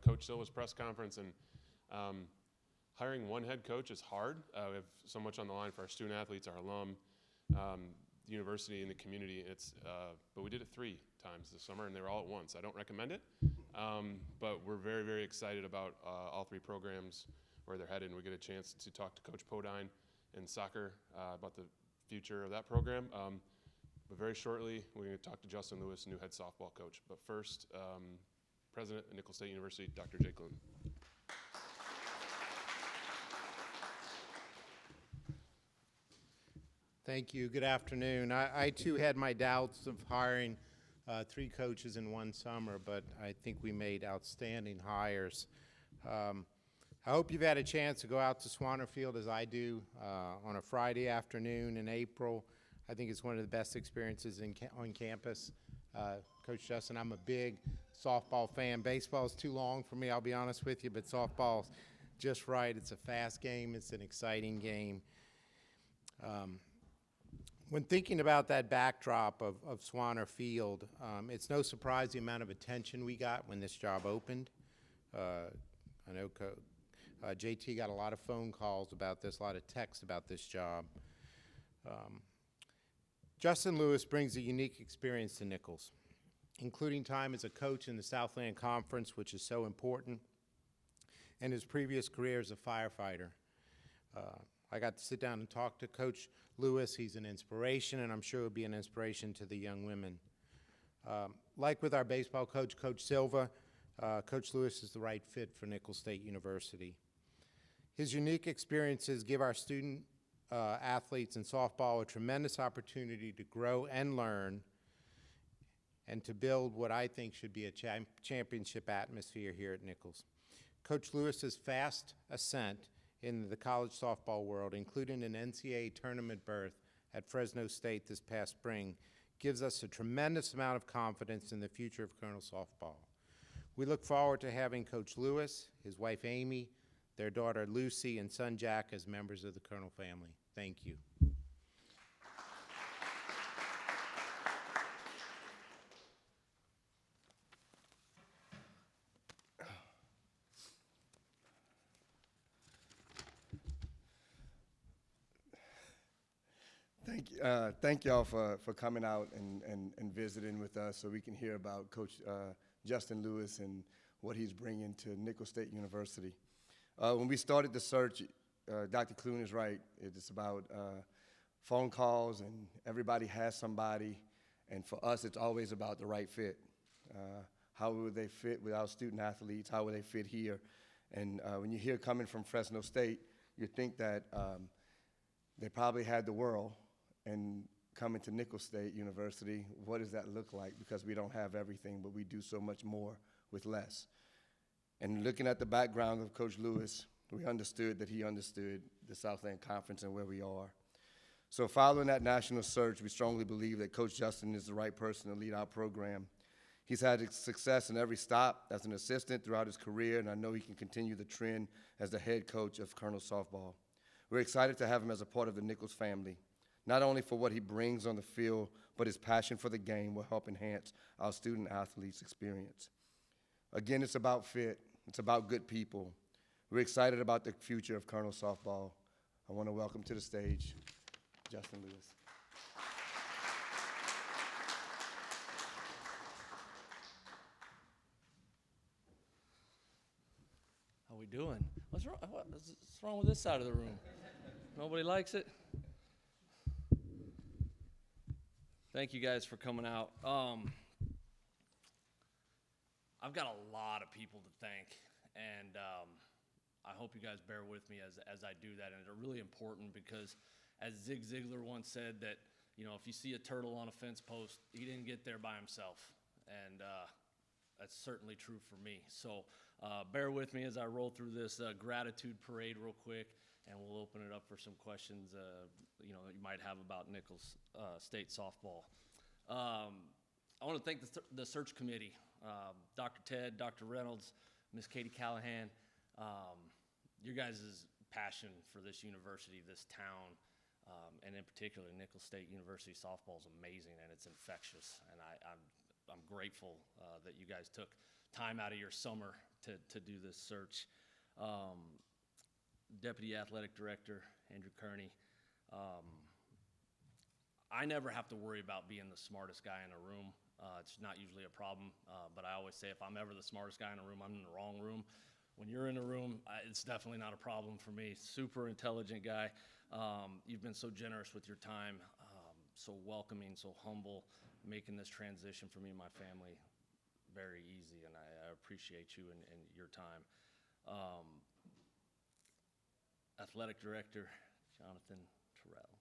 Coach Silva's press conference, and hiring one head coach is hard. We have so much on the line for our student athletes, our alum, the university, and the community. But we did it 3 times this summer, and they were all at once. I don't recommend it, but we're very, very excited about all 3 programs, where they're headed, and we get a chance to talk to Coach Podine in soccer about the future of that program. But very shortly, we're going to talk to Justin Lewis, new head softball coach. But first, President of Nicholls State University, Dr. Jake Lund. Thank you. Good afternoon. I too had my doubts of hiring 3 coaches in one summer, but I think we made outstanding hires. I hope you've had a chance to go out to Swanner Field as I do on a Friday afternoon in April. I think it's one of the best experiences on campus. Coach Justin, I'm a big softball fan. Baseball is too long for me, I'll be honest with you, but softball's just right. It's a fast game. It's an exciting game. When thinking about that backdrop of Swanner Field, it's no surprise the amount of attention we got when this job opened. I know JT got a lot of phone calls about this, a lot of texts about this job. Justin Lewis brings a unique experience to Nicholls, including time as a coach in the Southland Conference, which is so important, and his previous career as a firefighter. I got to sit down and talk to Coach Lewis. He's an inspiration, and I'm sure he'll be an inspiration to the young women. Like with our baseball coach, Coach Silva, Coach Lewis is the right fit for Nicholls State University. His unique experiences give our student athletes in softball a tremendous opportunity to grow and learn and to build what I think should be a championship atmosphere here at Nicholls. Coach Lewis's fast ascent in the college softball world, including an NCAA tournament berth at Fresno State this past spring, gives us a tremendous amount of confidence in the future of Colonel softball. We look forward to having Coach Lewis, his wife Amy, their daughter Lucy, and son Jack as members of the Colonel family. Thank you. Thank y'all for coming out and visiting with us so we can hear about Coach Justin Lewis and what he's bringing to Nicholls State University. When we started the search, Dr. Clune is right. It's about phone calls, and everybody has somebody, and for us it's always about the right fit. How would they fit with our student athletes? How would they fit here? And when you hear coming from Fresno State, you think that they probably had the world, and coming to Nicholls State University, what does that look like? Because we don't have everything, but we do so much more with less. And looking at the background of Coach Lewis, we understood that he understood the Southland Conference and where we are. So following that national search, we strongly believe that Coach Justin is the right person to lead our program. He's had success in every stop as an assistant throughout his career, and I know he can continue the trend as the head coach of Colonel softball. We're excited to have him as a part of the Nicholls family, not only for what he brings on the field, but his passion for the game will help enhance our student athletes' experience. Again, it's about fit. It's about good people. We're excited about the future of Colonel softball. I want to welcome to the stage Justin Lewis. How we doing? What's wrong with this side of the room? Nobody likes it? Thank you guys for coming out. I've got a lot of people to thank, and I hope you guys bear with me as I do that. And it's really important because, as Zig Ziglar once said, that if you see a turtle on a fence post, he didn't get there by himself, and that's certainly true for me. So bear with me as I roll through this gratitude parade real quick, and we'll open it up for some questions that you might have about Nicholls State softball. I want to thank the search committee, Dr. Ted, Dr. Reynolds, Miss Katie Callahan. Your guys' passion for this university, this town, and in particular Nicholls State University softball is amazing, and it's infectious. And I'm grateful that you guys took time out of your summer to do this search. Deputy Athletic Director, Andrew Kearney. I never have to worry about being the smartest guy in a room. It's not usually a problem, but I always say if I'm ever the smartest guy in a room, I'm in the wrong room. When you're in a room, it's definitely not a problem for me. Super intelligent guy. You've been so generous with your time, so welcoming, so humble, making this transition for me and my family very easy, and I appreciate you and your time. Athletic Director, Jonathan Terrell.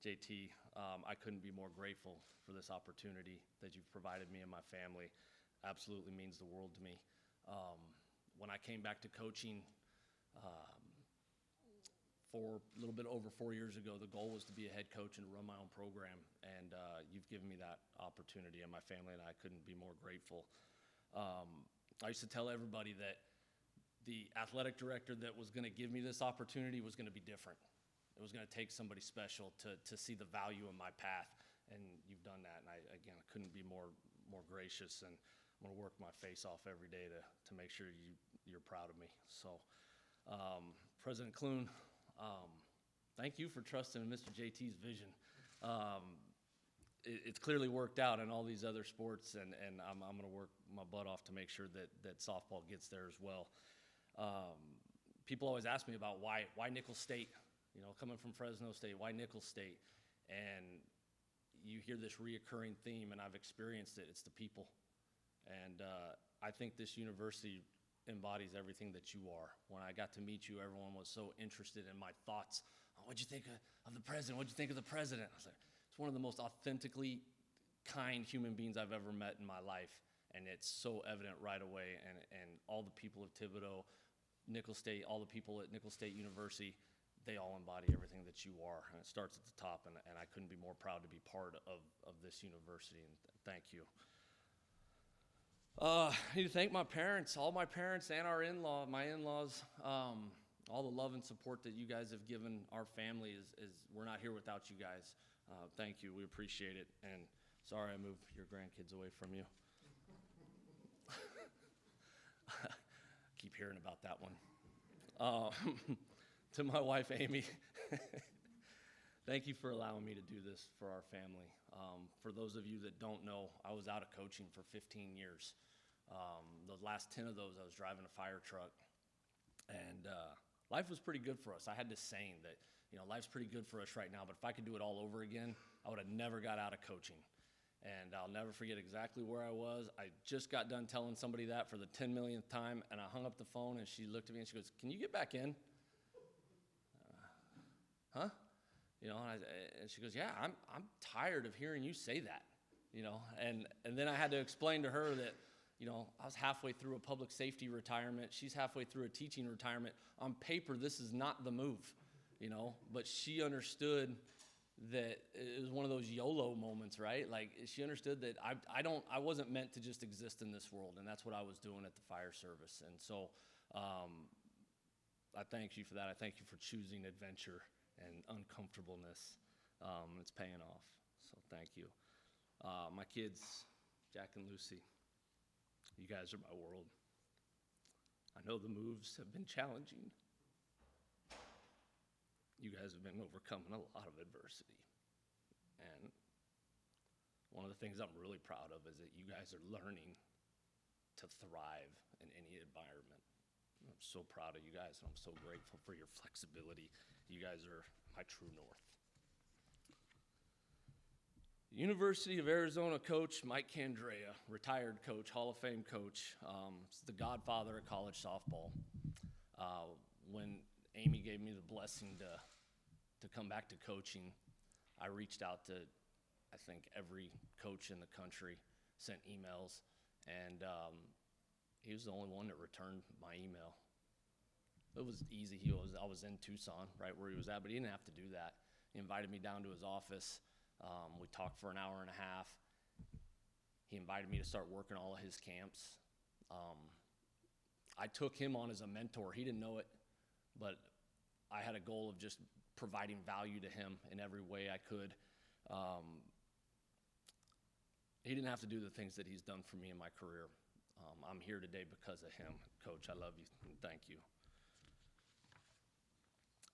JT, I couldn't be more grateful for this opportunity that you've provided me and my family. Absolutely means the world to me. When I came back to coaching for a little bit over 4 years ago, the goal was to be a head coach and run my own program, and you've given me that opportunity, and my family and I couldn't be more grateful. I used to tell everybody that the athletic director that was going to give me this opportunity was going to be different. It was going to take somebody special to see the value in my path, and you've done that. And I couldn't be more gracious, and I'm going to work my face off every day to make sure you're proud of me. So, President Clune, thank you for trusting in Mr. JT's vision. It's clearly worked out in all these other sports, and I'm going to work my butt off to make sure that softball gets there as well. People always ask me about why Nicholls State. You know, coming from Fresno State, why Nicholls State? And you hear this reoccurring theme, and I've experienced it. It's the people. And I think this university embodies everything that you are. When I got to meet you, everyone was so interested in my thoughts. Oh, what'd you think of the president? What'd you think of the president? I was like, it's one of the most authentically kind human beings I've ever met in my life. And it's so evident right away. And all the people of Thibodaux, Nicholls State, all the people at Nicholls State University, they all embody everything that you are, and it starts at the top, and I couldn't be more proud to be part of this university, and thank you. I need to thank my parents, all my parents and my in-laws, all the love and support that you guys have given our family is we're not here without you guys. Thank you, we appreciate it, and sorry I moved your grandkids away from you. Keep hearing about that one. To my wife, Amy, thank you for allowing me to do this for our family. For those of you that don't know, I was out of coaching for 15 years. The last 10 of those, I was driving a fire truck. And life was pretty good for us. I had this saying that, you know, life's pretty good for us right now, but if I could do it all over again, I would have never got out of coaching. And I'll never forget exactly where I was. I just got done telling somebody that for the 10 millionth time, and I hung up the phone, and she looked at me, and she goes, "Can you get back in?" Huh? You know, and she goes, "Yeah, I'm tired of hearing you say that." You know, and then I had to explain to her that, you know, I was halfway through a public safety retirement. She's halfway through a teaching retirement. On paper, this is not the move, you know, but she understood that it was one of those YOLO moments, right? Like, she understood that I wasn't meant to just exist in this world, and that's what I was doing at the fire service. And so I thank you for that. I thank you for choosing adventure and uncomfortableness. It's paying off, so thank you. My kids, Jack and Lucy, you guys are my world. I know the moves have been challenging. You guys have been overcoming a lot of adversity. And one of the things I'm really proud of is that you guys are learning to thrive in any environment. I'm so proud of you guys, and I'm so grateful for your flexibility. You guys are my true north. University of Arizona coach Mike Candrea, retired coach, Hall of Fame coach, is the godfather of college softball. When Amy gave me the blessing to come back to coaching, I reached out to, I think, every coach in the country, sent emails, and he was the only one that returned my email. It was easy. I was in Tucson, right where he was at, but he didn't have to do that. He invited me down to his office. We talked for an hour and a half. He invited me to start working all of his camps. I took him on as a mentor. He didn't know it, but I had a goal of just providing value to him in every way I could. He didn't have to do the things that he's done for me in my career. I'm here today because of him. Coach, I love you, and thank you.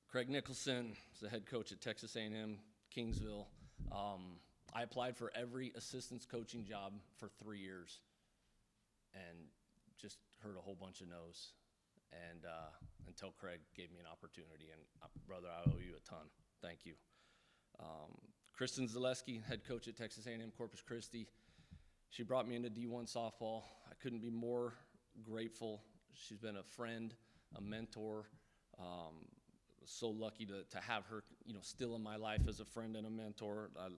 Craig Nicholson is the head coach at Texas A&M Kingsville. I applied for every assistance coaching job for 3 years and just heard a whole bunch of no's. And until Craig gave me an opportunity, and brother, I owe you a ton. Thank you. Kristen Zaleski, head coach at Texas A&M Corpus Christi. She brought me into D1 softball. I couldn't be more grateful. She's been a friend, a mentor. So lucky to have her, still in my life as a friend and a mentor. I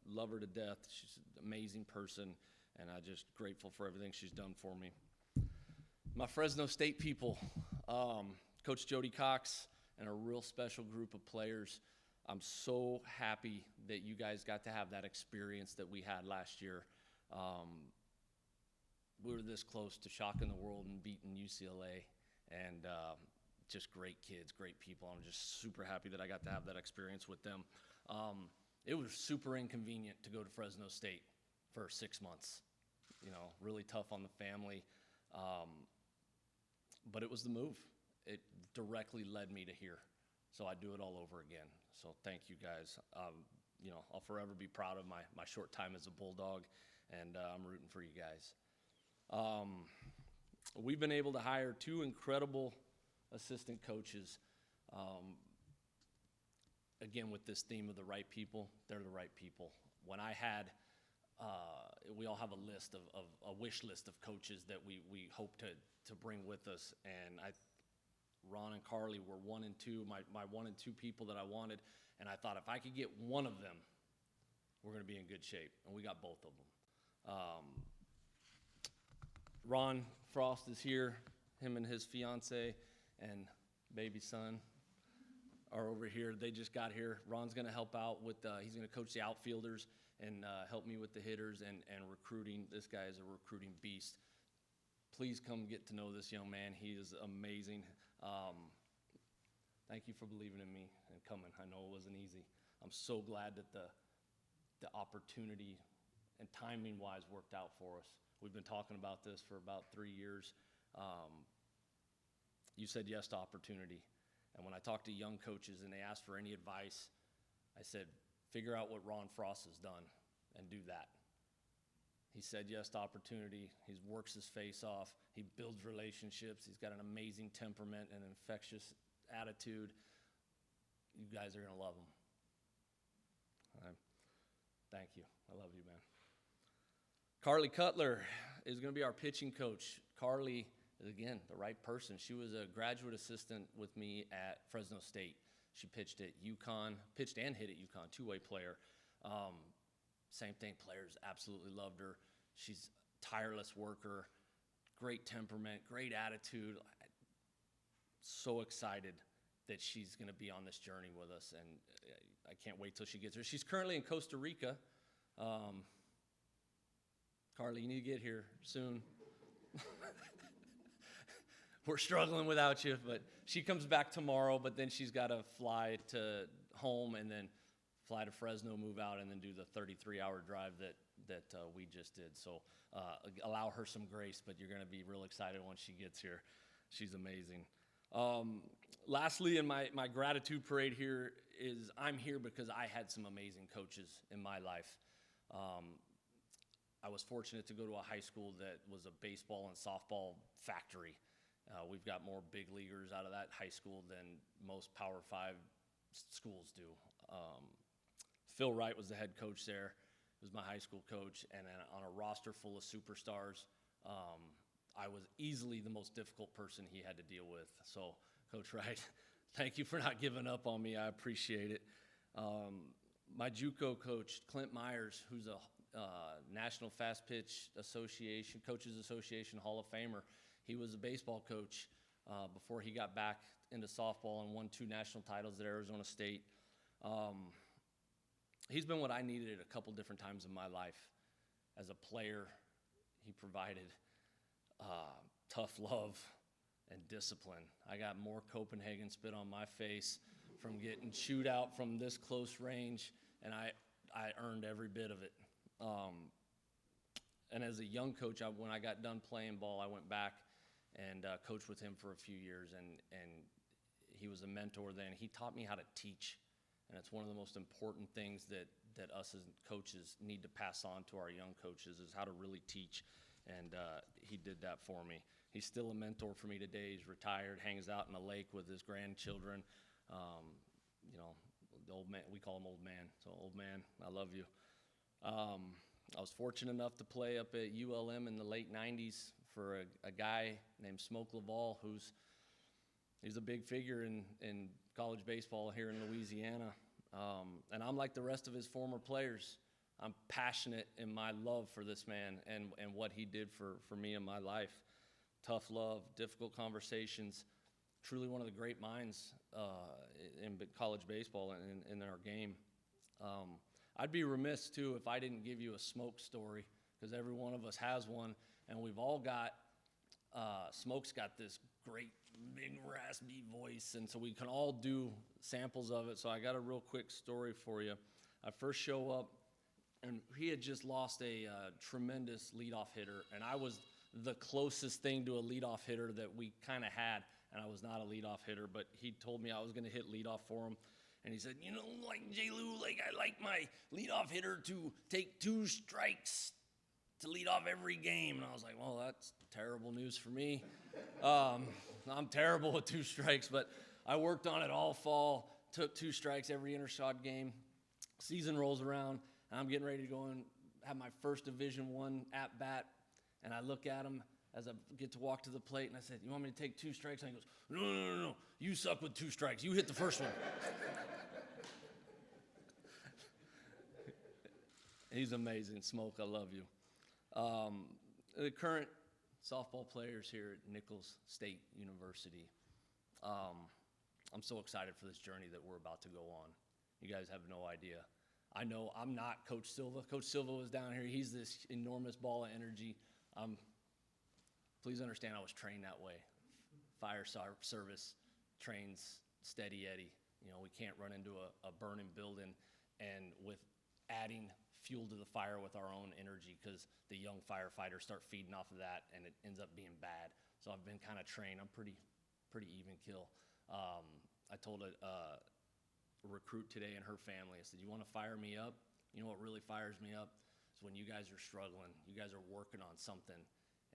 love her to death. She's an amazing person, and I'm just grateful for everything she's done for me. My Fresno State people, Coach Jody Cox and a real special group of players. I'm so happy that you guys got to have that experience that we had last year. We were this close to shocking the world and beating UCLA, and just great kids, great people. I'm just super happy that I got to have that experience with them. It was super inconvenient to go to Fresno State for 6 months, really tough on the family. But it was the move. It directly led me to here. So I do it all over again. So thank you guys. I'll forever be proud of my short time as a Bulldog, and I'm rooting for you guys. We've been able to hire 2 incredible assistant coaches. Again, with this theme of the right people, they're the right people. When I had, we all have a list of a wish list of coaches that we hope to bring with us, and Ron and Carly were 1 and 2, my 1 and 2 people that I wanted, and I thought if I could get one of them, we're going to be in good shape, and we got both of them. Ron Frost is here. Him and his fiance and baby son are over here. They just got here. Ron's going to help out with, he's going to coach the outfielders and help me with the hitters and recruiting. This guy is a recruiting beast. Please come get to know this young man. He is amazing. Thank you for believing in me and coming. I know it wasn't easy. I'm so glad that the opportunity and timing-wise worked out for us. We've been talking about this for about 3 years. You said yes to opportunity. And when I talk to young coaches and they ask for any advice, I said, figure out what Ron Frost has done and do that. He said yes to opportunity. He works his face off. He builds relationships. He's got an amazing temperament and infectious attitude. You guys are going to love him. Thank you. I love you, man. Carly Cutler is going to be our pitching coach. Carly is, again, the right person. She was a graduate assistant with me at Fresno State. She pitched at UConn, pitched and hit at UConn, two-way player. Same thing, players absolutely loved her. She's a tireless worker, great temperament, great attitude. So excited that she's going to be on this journey with us, and I can't wait till she gets here. She's currently in Costa Rica. Carly, you need to get here soon. We're struggling without you, but she comes back tomorrow, but then she's got to fly to home and then fly to Fresno, move out, and then do the 33-hour drive that we just did. So allow her some grace, but you're going to be real excited when she gets here. She's amazing. Lastly, in my gratitude parade here is I'm here because I had some amazing coaches in my life. I was fortunate to go to a high school that was a baseball and softball factory. We've got more big leaguers out of that high school than most Power 5 schools do. Phil Wright was the head coach there. He was my high school coach, and then on a roster full of superstars, I was easily the most difficult person he had to deal with. So, Coach Wright, thank you for not giving up on me. I appreciate it. My JUCO coach, Clint Myers, who's a National Fast Pitch Association, Coaches Association Hall of Famer. He was a baseball coach before he got back into softball and won 2 national titles at Arizona State. He's been what I needed at a couple different times in my life. As a player, he provided tough love and discipline. I got more Copenhagen spit on my face from getting chewed out from this close range, and I earned every bit of it. And as a young coach, when I got done playing ball, I went back and coached with him for a few years, and he was a mentor then. He taught me how to teach, and it's one of the most important things that us as coaches need to pass on to our young coaches is how to really teach, and he did that for me. He's still a mentor for me today. He's retired, hangs out in the lake with his grandchildren. You know, the old man, we call him old man, so old man, I love you. I was fortunate enough to play up at ULM in the late 90s for a guy named Smoke Laval, he's a big figure in college baseball here in Louisiana. And I'm like the rest of his former players. I'm passionate in my love for this man and what he did for me in my life. Tough love, difficult conversations, truly one of the great minds in college baseball and in our game. I'd be remiss, too, if I didn't give you a Smoke story, because every one of us has one, and we've all got, Smoke's got this great, big, raspy voice, and so we can all do samples of it. So I got a real quick story for you. I first show up, and he had just lost a tremendous leadoff hitter, and I was the closest thing to a leadoff hitter that we kind of had, and I was not a leadoff hitter, but he told me I was going to hit leadoff for him. And he said, you know, like, J-Lou, like, I like my leadoff hitter to take 2 strikes to lead off every game. And I was like, well, that's terrible news for me. I'm terrible with 2 strikes, but I worked on it all fall, took 2 strikes every intershot game. Season rolls around, and I'm getting ready to go and have my first Division I at-bat. And I look at him as I get to walk to the plate, and I said, you want me to take 2 strikes? And he goes, no. You suck with 2 strikes. You hit the first one. He's amazing. Smoke, I love you. The current softball players here at Nicholls State University, I'm so excited for this journey that we're about to go on. You guys have no idea. I know I'm not Coach Silva. Coach Silva was down here. He's this enormous ball of energy. Please understand I was trained that way. Fire service trains steady Eddie. You know, we can't run into a burning building and with adding fuel to the fire with our own energy, because the young firefighters start feeding off of that and it ends up being bad. So I've been kind of trained. I'm pretty even kill. I told a recruit today and her family, I said, you want to fire me up? You know what really fires me up is when you guys are struggling, you guys are working on something,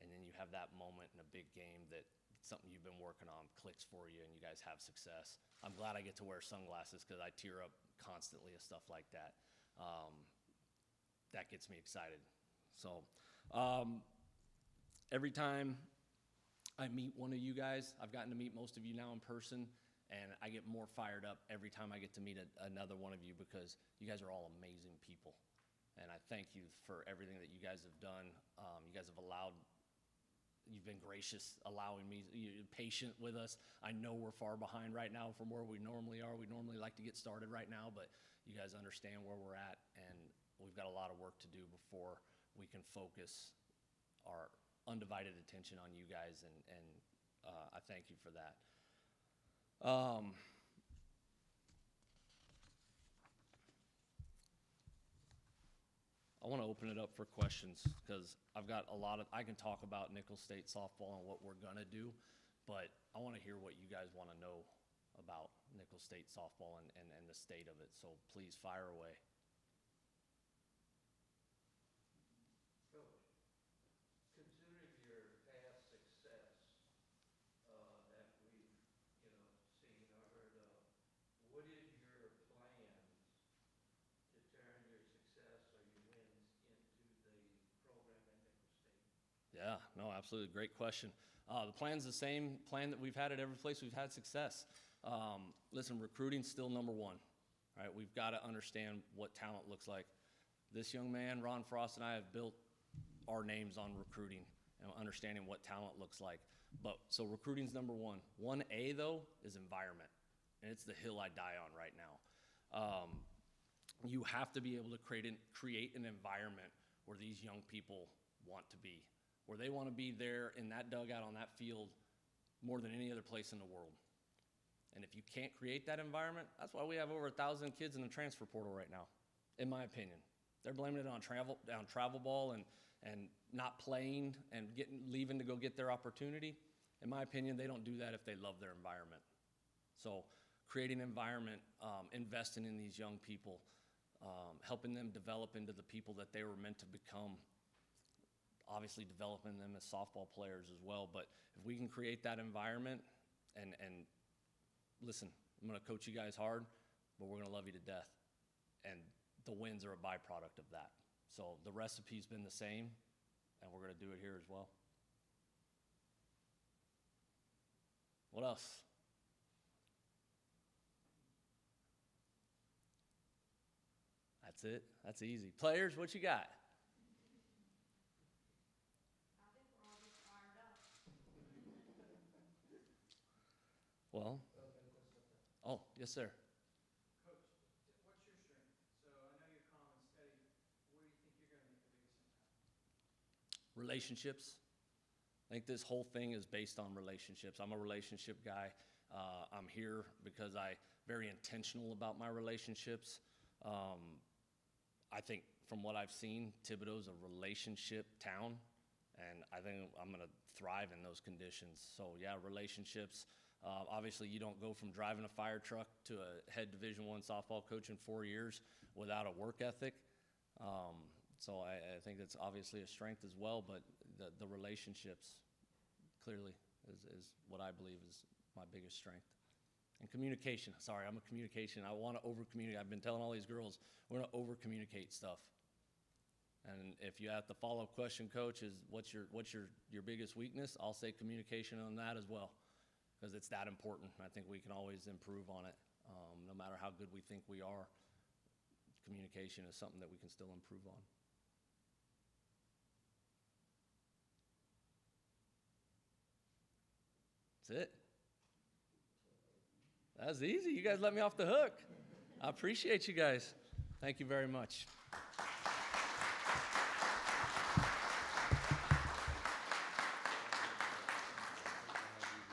and then you have that moment in a big game that something you've been working on clicks for you and you guys have success. I'm glad I get to wear sunglasses because I tear up constantly at stuff like that. That gets me excited. So every time I meet one of you guys, I've gotten to meet most of you now in person, and I get more fired up every time I get to meet another one of you, because you guys are all amazing people. And I thank you for everything that you guys have done. You guys have you've been gracious, allowing me, you're patient with us. I know we're far behind right now from where we normally are. We normally like to get started right now, but you guys understand where we're at, and we've got a lot of work to do before we can focus our undivided attention on you guys, and I thank you for that. I want to open it up for questions, because I've got I can talk about Nicholls State softball and what we're going to do, but I want to hear what you guys want to know about Nicholls State softball and the state of it. So please fire away. Considering your past success that we've, seen or heard of, what is your plans to turn your success or your wins into the program at Nicholls State? Yeah, no, absolutely. Great question. The plan's the same plan that we've had at every place we've had success. Listen, recruiting's still number one, right? We've got to understand what talent looks like. This young man, Ron Frost, and I have built our names on recruiting and understanding what talent looks like. So recruiting's number one. 1A, though, is environment, and it's the hill I die on right now. You have to be able to create an environment where these young people want to be, where they want to be there in that dugout on that field more than any other place in the world. And if you can't create that environment, that's why we have over 1,000 kids in the transfer portal right now, in my opinion. They're blaming it on travel ball and and not playing and leaving to go get their opportunity, in my opinion, they don't do that if they love their environment. So creating an environment, investing in these young people, helping them develop into the people that they were meant to become, obviously developing them as softball players as well. But if we can create that environment, and listen, I'm going to coach you guys hard, but we're going to love you to death. And the wins are a byproduct of that. So the recipe's been the same, and we're going to do it here as well. What else? That's it. That's easy. Players, what you got? I think we're all just fired up. Well, oh, yes, sir. Coach, what's your strength? So I know you're calm and steady. Where do you think you're going to make the biggest impact? Relationships. I think this whole thing is based on relationships. I'm a relationship guy. I'm here because I'm very intentional about my relationships. I think from what I've seen, Thibodaux's a relationship town, and I think I'm going to thrive in those conditions. So yeah, relationships. Obviously, you don't go from driving a fire truck to a head Division I softball coach in 4 years without a work ethic. So I think that's obviously a strength as well, but the relationships clearly is what I believe is my biggest strength. And communication. Sorry, I'm a communication. I want to over-communicate. I've been telling all these girls, we're going to over-communicate stuff. And if you have the follow-up question, coach, is what's your biggest weakness? I'll say communication on that as well, because it's that important. I think we can always improve on it. No matter how good we think we are, communication is something that we can still improve on. That's it. That was easy. You guys let me off the hook. I appreciate you guys. Thank you very much.